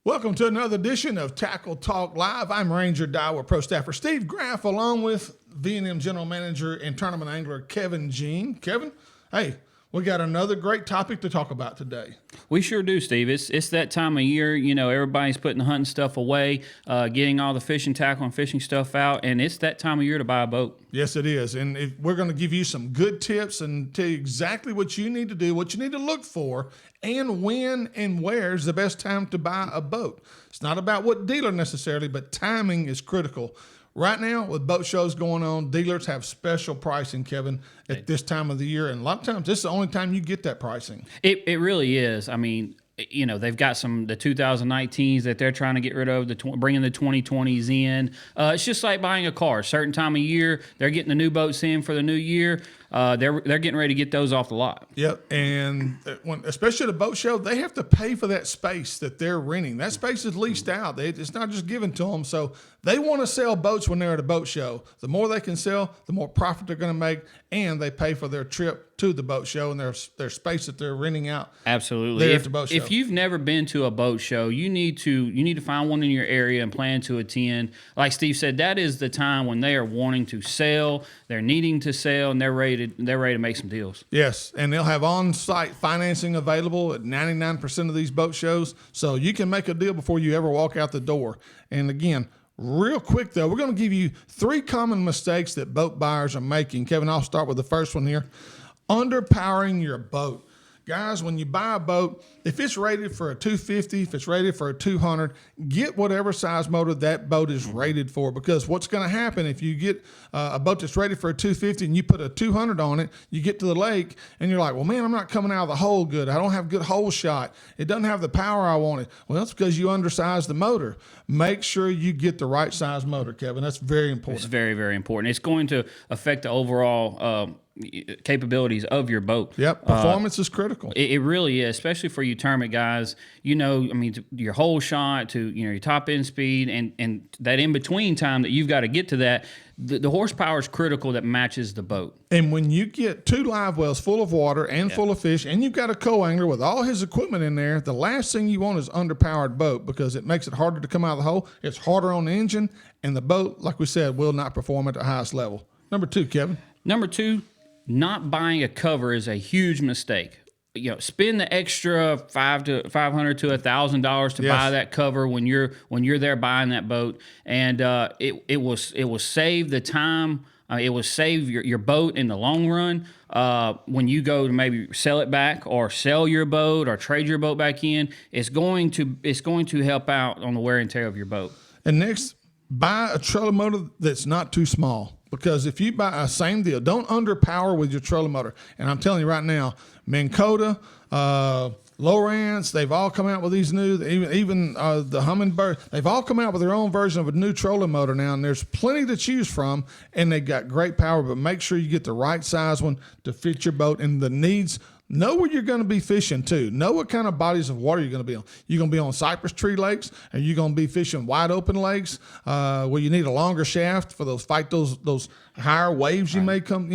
Welcome to another edition of Tackle Talk Live. I'm Ranger Daiwa Pro Staffer Steve Graff, along with V&M General Manager and Tournament Angler Kevin Jean. Kevin, hey, we got another great topic to talk about today. We sure do, Steve. It's that time of year. You know, everybody's putting the hunting stuff away, getting all the fishing tackle and fishing stuff out, and it's that time of year to buy a boat. Yes, it is. And we're going to give you some good tips and tell you exactly what you need to do, what you need to look for, and when and where is the best time to buy a boat. It's not about what dealer necessarily, but timing is critical. Right now, with boat shows going on, dealers have special pricing, Kevin, at this time of the year. And a lot of times, this is the only time you get that pricing. It really is. I mean, you know, they've got the 2019s that they're trying to get rid of, bringing the 2020s in. It's just like buying a car. A certain time of year, they're getting the new boats in for the new year. They're getting ready to get those off the lot. Yep, and especially at a boat show, they have to pay for that space that they're renting. That space is leased out. It's not just given to them. So they want to sell boats when they're at a boat show. The more they can sell, the more profit they're going to make, and they pay for their trip to the boat show and their space that they're renting out. Absolutely. At the boat show. If you've never been to a boat show, you need to find one in your area and plan to attend. Like Steve said, that is the time when they are wanting to sell, they're needing to sell, and they're ready to make some deals. Yes, and they'll have on-site financing available at 99% of these boat shows, so you can make a deal before you ever walk out the door. And again, real quick though, we're going to give you 3 common mistakes that boat buyers are making. Kevin, I'll start with the first one here. Underpowering your boat. Guys, when you buy a boat, if it's rated for a 250, if it's rated for a 200, get whatever size motor that boat is rated for, because what's going to happen if you get a boat that's rated for a 250 and you put a 200 on it, you get to the lake and you're like, well, man, I'm not coming out of the hole good. I don't have good hole shot. It doesn't have the power I wanted. Well, that's because you undersized the motor. Make sure you get the right size motor, Kevin. That's very important. It's very, very important. It's going to affect the overall capabilities of your boat. Yep, performance is critical. It really is, especially for you tournament guys. You know, I mean, your whole shot to your top end speed and that in between time that you've got to get to that. The horsepower is critical that matches the boat. And when you get 2 live wells full of water and full of fish, and you've got a co-angler with all his equipment in there, the last thing you want is underpowered boat, because it makes it harder to come out of the hole. It's harder on the engine, and the boat, like we said, will not perform at the highest level. Number 2, Kevin. Number 2, not buying a cover is a huge mistake. You know, spend the extra $500 to $1,000 to buy that cover when you're there buying that boat, and it will save the time. It will save your boat in the long run. When you go to maybe sell it back or sell your boat or trade your boat back in, it's going to help out on the wear and tear of your boat. And next, buy a trolling motor that's not too small. Because if you buy a same deal, don't underpower with your trolling motor. And I'm telling you right now, Minn Kota, Lowrance, they've all come out with these new, even the Humminbird, they've all come out with their own version of a new trolling motor now, and there's plenty to choose from, and they got great power, but make sure you get the right size one to fit your boat and the needs. Know where you're going to be fishing too. Know what kind of bodies of water you're going to be on. You're going to be on cypress tree lakes, or you're going to be fishing wide open lakes where you need a longer shaft for those higher waves you may come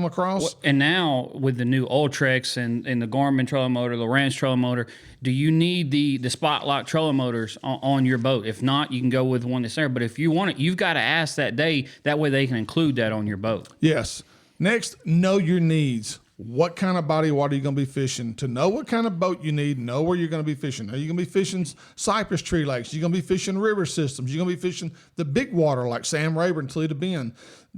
across. Well, and now with the new Ultrex and the Garmin trolling motor, the Lowrance trolling motor, do you need the spot lock trolling motors on your boat? If not, you can go with one that's there. But if you want it, you've got to ask that day. That way they can include that on your boat. Yes. Next, know your needs. What kind of body of water are you going to be fishing? To know what kind of boat you need, know where you're going to be fishing. Are you going to be fishing cypress tree lakes? You're going to be fishing river systems. You're going to be fishing the big water like Sam Rayburn, Toledo Bend.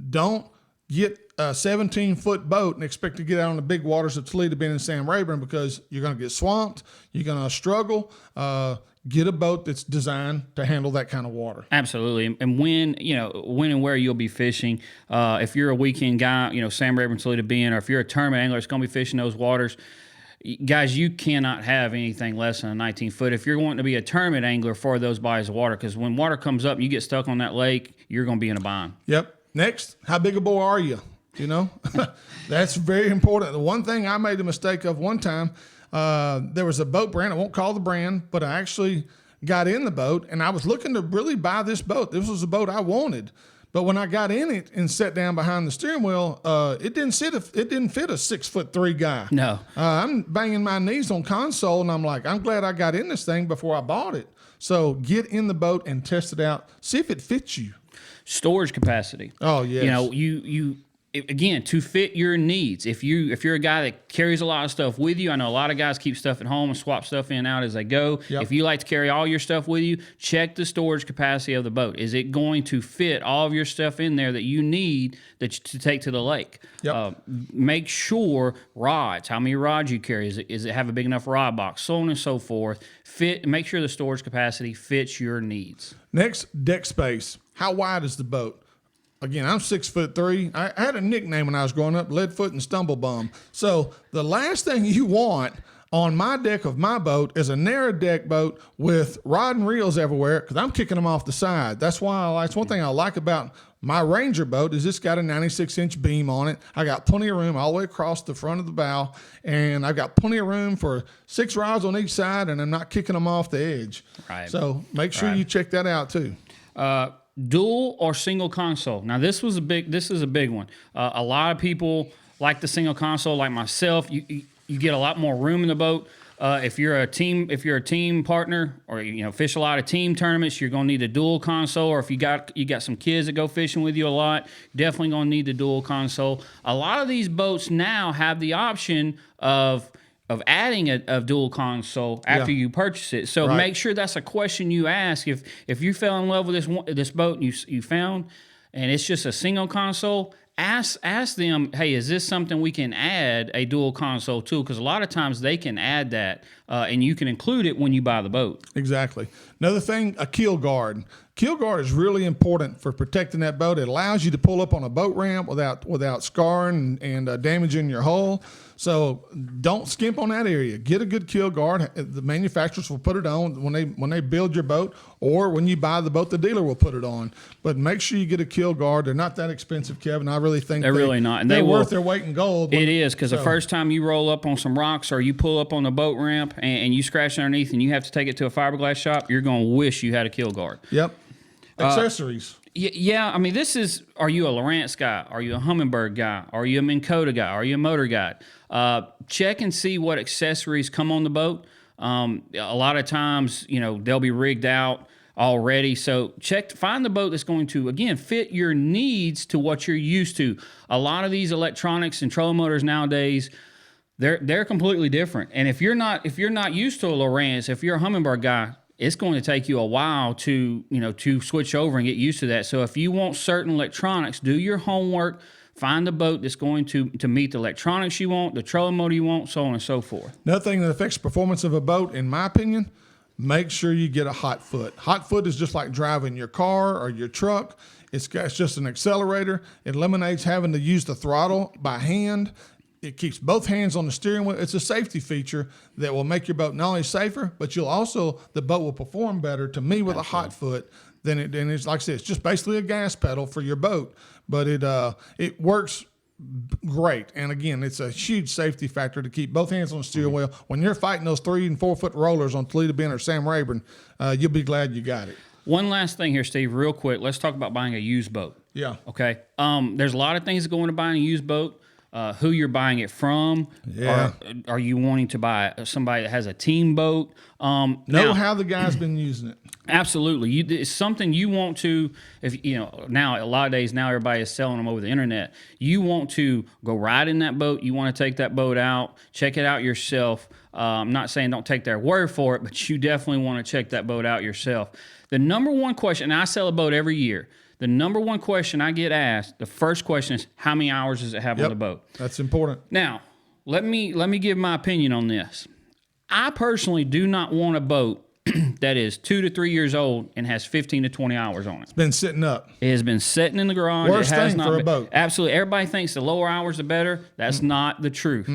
Don't get a 17-foot boat and expect to get out on the big waters of Toledo Bend and Sam Rayburn, because you're going to get swamped. You're going to struggle. Get a boat that's designed to handle that kind of water. Absolutely. And when and where you'll be fishing. If you're a weekend guy, Sam Rayburn, Toledo Bend, or if you're a tournament angler that's going to be fishing those waters, guys, you cannot have anything less than a 19-foot if you're wanting to be a tournament angler for those bodies of water, because when water comes up and you get stuck on that lake, you're going to be in a bind. Yep. Next, how big a boy are you? That's very important. The one thing I made a mistake of one time, there was a boat brand, I won't call the brand, but I actually got in the boat and I was looking to really buy this boat. This was a boat I wanted, But when I got in it and sat down behind the steering wheel, it didn't fit a 6'3" guy. No. I'm banging my knees on console, and I'm like, I'm glad I got in this thing before I bought it. So get in the boat and test it out. See if it fits you. Storage capacity. Oh, yes. You know, again, to fit your needs. If you're a guy that carries a lot of stuff with you, I know a lot of guys keep stuff at home and swap stuff in and out as they go. Yep. If you like to carry all your stuff with you, check the storage capacity of the boat. Is it going to fit all of your stuff in there that you need to take to the lake? Yep. Make sure rods, how many rods you carry, is it have a big enough rod box, so on and so forth. Make sure the storage capacity fits your needs. Next, deck space. How wide is the boat? Again, I'm 6'3". I had a nickname when I was growing up, Leadfoot and Stumblebum. So the last thing you want on my deck of my boat is a narrow deck boat with rod and reels everywhere, because I'm kicking them off the side. That's one thing I like about my Ranger boat is it's got a 96-inch beam on it. I got plenty of room all the way across the front of the bow, and I've got plenty of room for 6 rods on each side, and I'm not kicking them off the edge. Right. So make sure you check that out too. Dual or single console. Now this is a big one. A lot of people like the single console, like myself. You get a lot more room in the boat. If you're a team partner, or fish a lot of team tournaments, you're gonna need a dual console. Or if you got some kids that go fishing with you a lot, definitely gonna need the dual console. A lot of these boats now have the option of adding a dual console after you purchase it. So make sure that's a question you ask. If you fell in love with this boat and you found, and it's just a single console, ask them, hey, is this something we can add a dual console to? Because a lot of times they can add that, and you can include it when you buy the boat. Exactly. Another thing, a keel guard. Keel guard is really important for protecting that boat. It allows you to pull up on a boat ramp without scarring and damaging your hull. So don't skimp on that area. Get a good keel guard. The manufacturers will put it on when they build your boat, or when you buy the boat, the dealer will put it on. But make sure you get a keel guard. They're not that expensive, Kevin. I really think they're really not. And they're worth their weight in gold. It is, because the first time you roll up on some rocks or you pull up on the boat ramp and you scratch underneath and you have to take it to a fiberglass shop, you're going to wish you had a keel guard. Yep. Accessories. Yeah, I mean, are you a Lowrance guy? Are you a Humminbird guy? Are you a Minn Kota guy? Are you a motor guy? Check and see what accessories come on the boat. A lot of times, they'll be rigged out already. So find the boat that's going to, again, fit your needs to what you're used to. A lot of these electronics and trolling motors nowadays, they're completely different. And if you're not used to a Lowrance, if you're a Humminbird guy, it's going to take you a while to switch over and get used to that. So if you want certain electronics, do your homework, find the boat that's going to meet the electronics you want, the trolling motor you want, so on and so forth. Another thing that affects performance of a boat, in my opinion, make sure you get a hot foot. Hot foot is just like driving your car or your truck. It's just an accelerator. It eliminates having to use the throttle by hand. It keeps both hands on the steering wheel. It's a safety feature that will make your boat not only safer, but the boat will perform better to me with a hot foot than it's like I said, it's just basically a gas pedal for your boat, but it works great. And again, it's a huge safety factor to keep both hands on the steering wheel. When you're fighting those 3 and 4 foot rollers on Toledo Bend or Sam Rayburn, you'll be glad you got it. One last thing here, Steve, real quick. Let's talk about buying a used boat. Yeah. Okay. There's a lot of things that go into buying a used boat. Who you're buying it from. Yeah. Are you wanting to buy somebody that has a team boat? Know how the guy's been using it. Absolutely. It's something you want to, now a lot of days now everybody is selling them over the internet. You want to go ride in that boat. You want to take that boat out, check it out yourself. I'm not saying don't take their word for it, but you definitely want to check that boat out yourself. The number one question, and I sell a boat every year, the number one question I get asked, the first question is, how many hours does it have on the boat? That's important. Now, let me give my opinion on this. I personally do not want a boat that is 2 to 3 years old and has 15 to 20 hours on it. It's been sitting up. It has been sitting in the garage. Worst thing for a boat. Absolutely. Everybody thinks the lower hours the better. That's not the truth.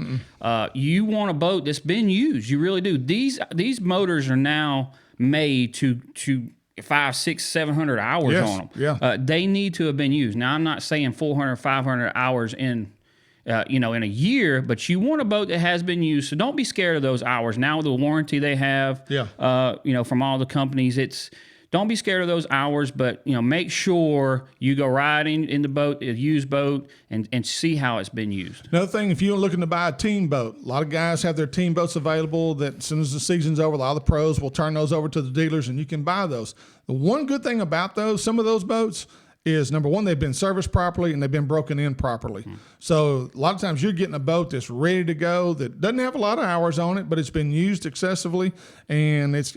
You want a boat that's been used. You really do. These motors are now made to 500, 600, 700 hours on them. Yeah. They need to have been used. Now, I'm not saying 400, 500 hours in a year, but you want a boat that has been used. So don't be scared of those hours. Now with the warranty they have, from all the companies, it's don't be scared of those hours, but make sure you go riding in the boat, a used boat, and see how it's been used. Another thing, if you're looking to buy a team boat, a lot of guys have their team boats available that as soon as the season's over, a lot of the pros will turn those over to the dealers and you can buy those. The one good thing about some of those boats is, number one, they've been serviced properly and they've been broken in properly. So a lot of times you're getting a boat that's ready to go that doesn't have a lot of hours on it, but it's been used excessively and it's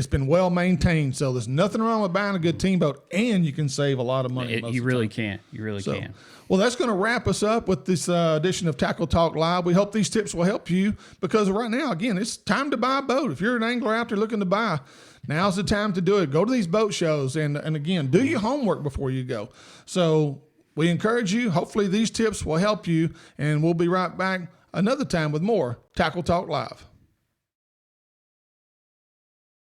been well maintained. So there's nothing wrong with buying a good team boat, and you can save a lot of money. You really can. You really can. Well, that's going to wrap us up with this edition of Tackle Talk Live. We hope these tips will help you, because right now, again, it's time to buy a boat. If you're an angler out there looking to buy, now's the time to do it. Go to these boat shows and again, do your homework before you go. So we encourage you. Hopefully these tips will help you, and we'll be right back another time with more Tackle Talk Live.